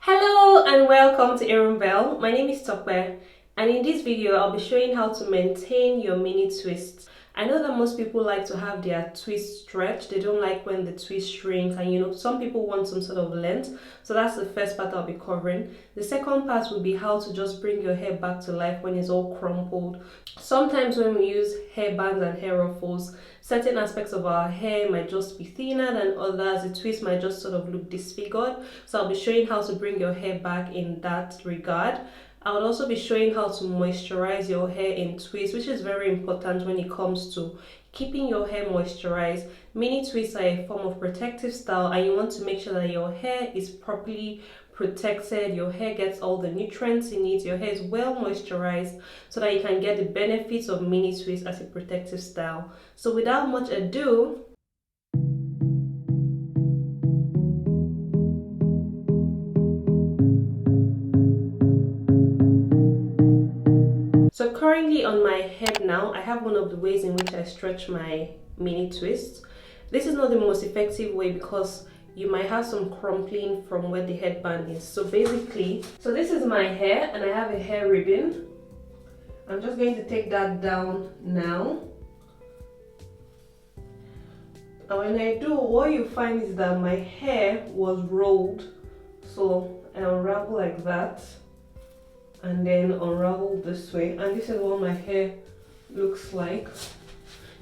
Hello and welcome to Irunbelle. My name is Tope, and in this video I'll be showing how to maintain your mini twists. I know that most people like to have their twist stretched. They don't like when the twist shrink, and some people want some sort of length. So that's the first part I'll be covering. The second part will be how to just bring your hair back to life when it's all crumpled. Sometimes when we use hair bands and hair ruffles, certain aspects of our hair might just be thinner than others. The twist might just sort of look disfigured. So I'll be showing how to bring your hair back in that regard. I will also be showing how to moisturize your hair in twists, which is very important when it comes to keeping your hair moisturized. Mini twists are a form of protective style, and you want to make sure that your hair is properly protected, your hair gets all the nutrients it needs, your hair is well moisturized, so that you can get the benefits of mini twists as a protective style. So without much ado, so currently on my head now, I have one of the ways in which I stretch my mini twists. This is not the most effective way because you might have some crumpling from where the headband is. So basically, this is my hair and I have a hair ribbon. I'm just going to take that down now. And when I do, what you find is that my hair was rolled. So I unravel like that, and then unravel this way, and this is what my hair looks like.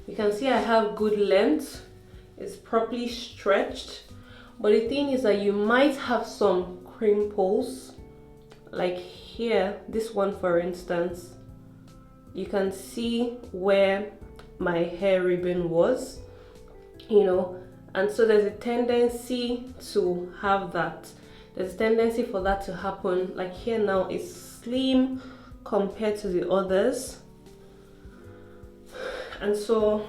You can see I have good length, it's properly stretched, but the thing is that you might have some crinkles, like here, this one for instance. You can see where my hair ribbon was, and so there's a tendency to have that. There's a tendency for that to happen. Like here now, it's slim compared to the others, and so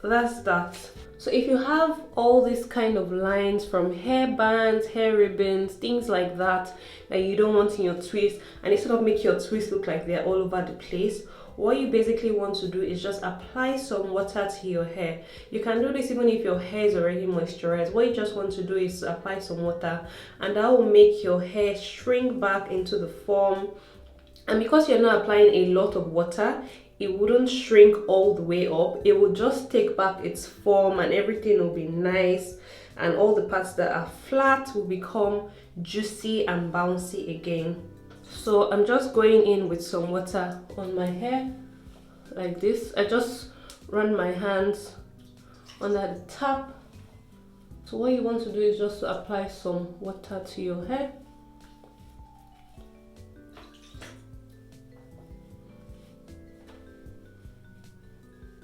that's that. So if you have all these kind of lines from hair bands, hair ribbons, things like that you don't want in your twist, and it sort of make your twist look like they're all over the place, what you basically want to do is just apply some water to your hair. You can do this even if your hair is already moisturized. What you just want to do is to apply some water, and that will make your hair shrink back into the form. And because you're not applying a lot of water, it wouldn't shrink all the way up. It will just take back its form, and everything will be nice, and all the parts that are flat will become juicy and bouncy again. So I'm just going in with some water on my hair like this. I just run my hands under the top. So what you want to do is just to apply some water to your hair.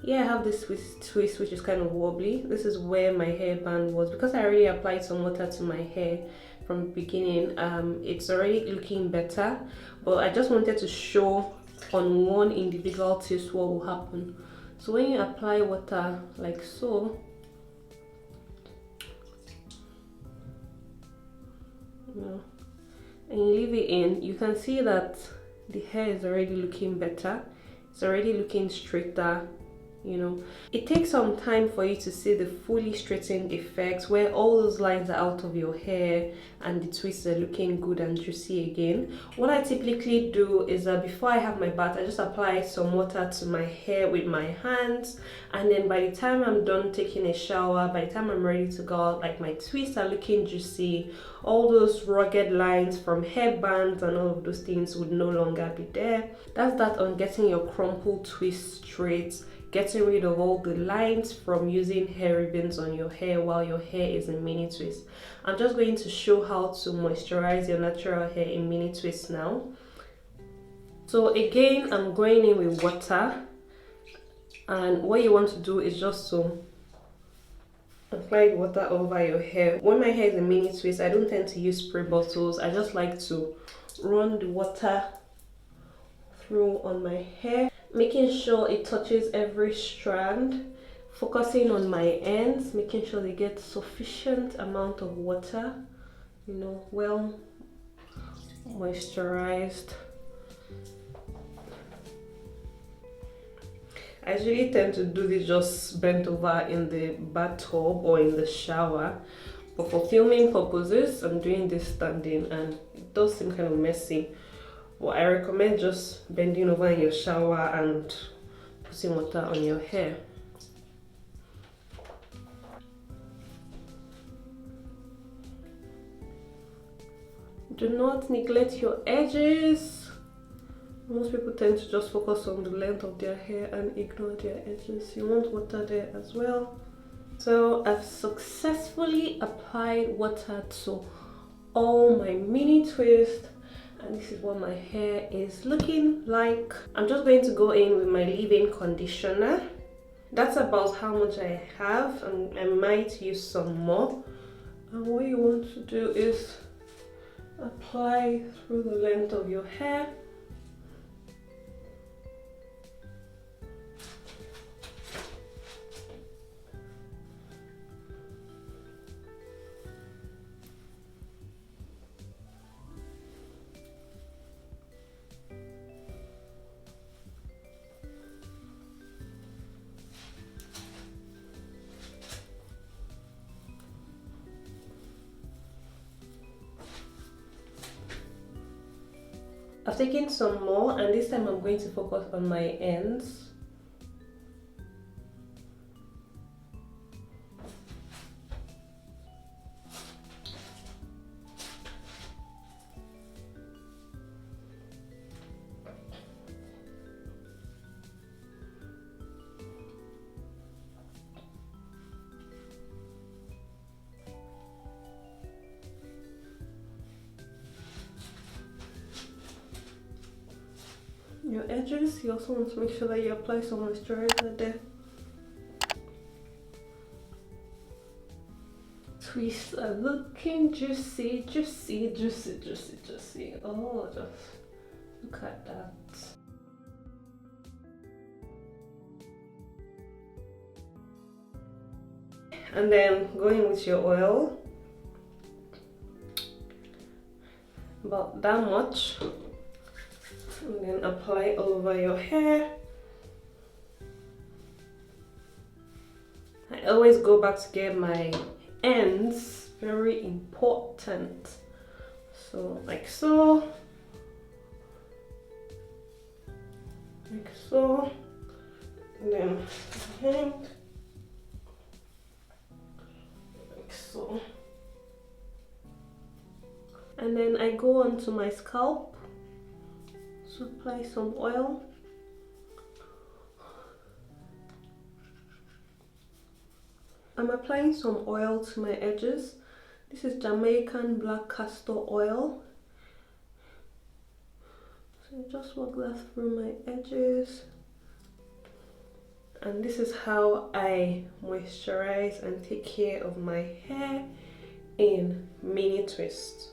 Yeah, I have this twist which is kind of wobbly. This is where my hairband was. Because I already applied some water to my hair from the beginning, it's already looking better, but I just wanted to show on one individual twist what will happen. So when you apply water like so, and you leave it in, you can see that the hair is already looking better. It's already looking straighter. It takes some time for you to see the fully straightened effect where all those lines are out of your hair and the twists are looking good and juicy again. What I typically do is that before I have my bath, I just apply some water to my hair with my hands, and then by the time I'm done taking a shower, by the time I'm ready to go out, like my twists are looking juicy, all those rugged lines from hairbands and all of those things would no longer be there. That's that on getting your crumpled twist straight, getting rid of all the lines from using hair ribbons on your hair while your hair is in mini twist. I'm just going to show how to moisturize your natural hair in mini twist now. So again, I'm going in with water, and what you want to do is just to apply water over your hair. When my hair is in mini twist, I don't tend to use spray bottles. I just like to run the water through on my hair, making sure it touches every strand, focusing on my ends, making sure they get sufficient amount of water, well moisturized. I usually tend to do this just bent over in the bathtub or in the shower, but for filming purposes I'm doing this standing and it does seem kind of messy. But I recommend just bending over in your shower and putting water on your hair. Do not neglect your edges. Most people tend to just focus on the length of their hair and ignore their edges. You want water there as well. So I've successfully applied water to all my mini twists, and this is what my hair is looking like. I'm just going to go in with my leave-in conditioner. That's about how much I have, and I might use some more. And what you want to do is apply through the length of your hair. I've taken some more, and this time I'm going to focus on my ends. Your edges, you also want to make sure that you apply some moisturizer there. Twists are looking juicy, juicy, juicy, juicy, juicy. Oh, just look at that. And then going with your oil, about that much. And then apply over your hair. I always go back to get my ends, very important. So like so, like so, and then hang like so. And then I go onto my scalp. So apply some oil. I'm applying some oil to my edges. This is Jamaican black castor oil. So just work that through my edges. And this is how I moisturize and take care of my hair in mini twists.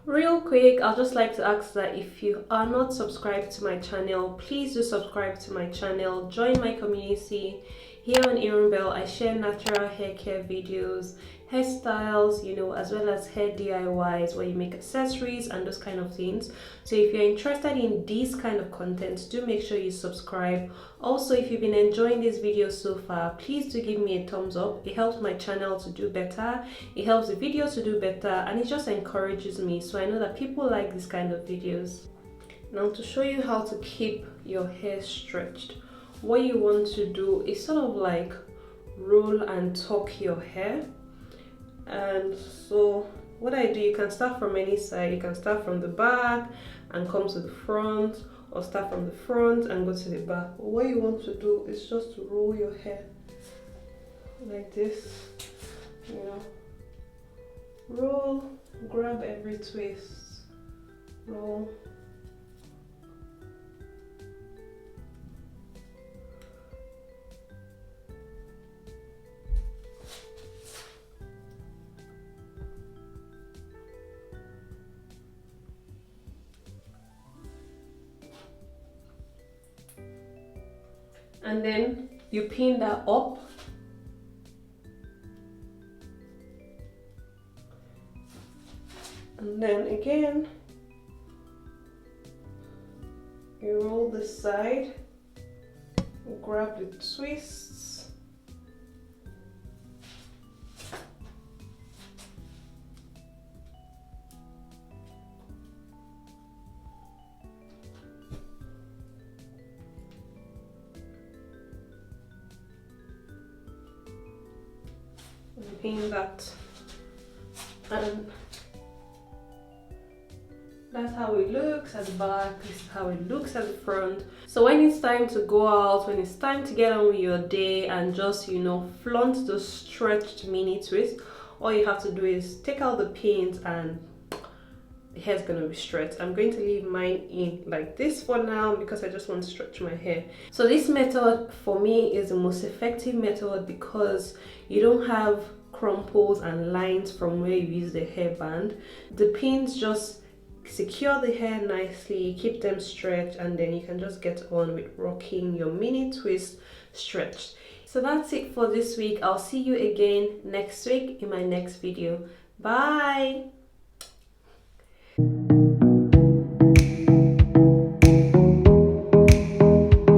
Real quick, I'd just like to ask that if you are not subscribed to my channel, please do subscribe to my channel, join my community. Here on Irunbelle, I share natural hair care videos, hairstyles, you know, as well as hair DIYs where you make accessories and those kind of things. So if you're interested in these kind of content, do make sure you subscribe. Also, if you've been enjoying this video so far, please do give me a thumbs up. It helps my channel to do better, it helps the video to do better, and it just encourages me, so I know that people like this kind of videos. Now, to show you how to keep your hair stretched, what you want to do is sort of like roll and tuck your hair. And so what I do, you can start from any side. You can start from the back and come to the front, or start from the front and go to the back. But what you want to do is just to roll your hair like this, you know, roll, grab every twist, roll. And then you pin that up. And then again, you roll this side, grab the twists, pin that, and that's how it looks at the back. This is how it looks at the front. So when it's time to go out, when it's time to get on with your day and just, you know, flaunt the stretched mini twist, all you have to do is take out the pins and the hair's gonna be stretched. I'm going to leave mine in like this for now because I just want to stretch my hair. So this method for me is the most effective method because you don't have crumples and lines from where you use the hairband. The pins just secure the hair nicely, keep them stretched, and then you can just get on with rocking your mini twist stretched. So that's it for this week. I'll see you again next week in my next video. Bye.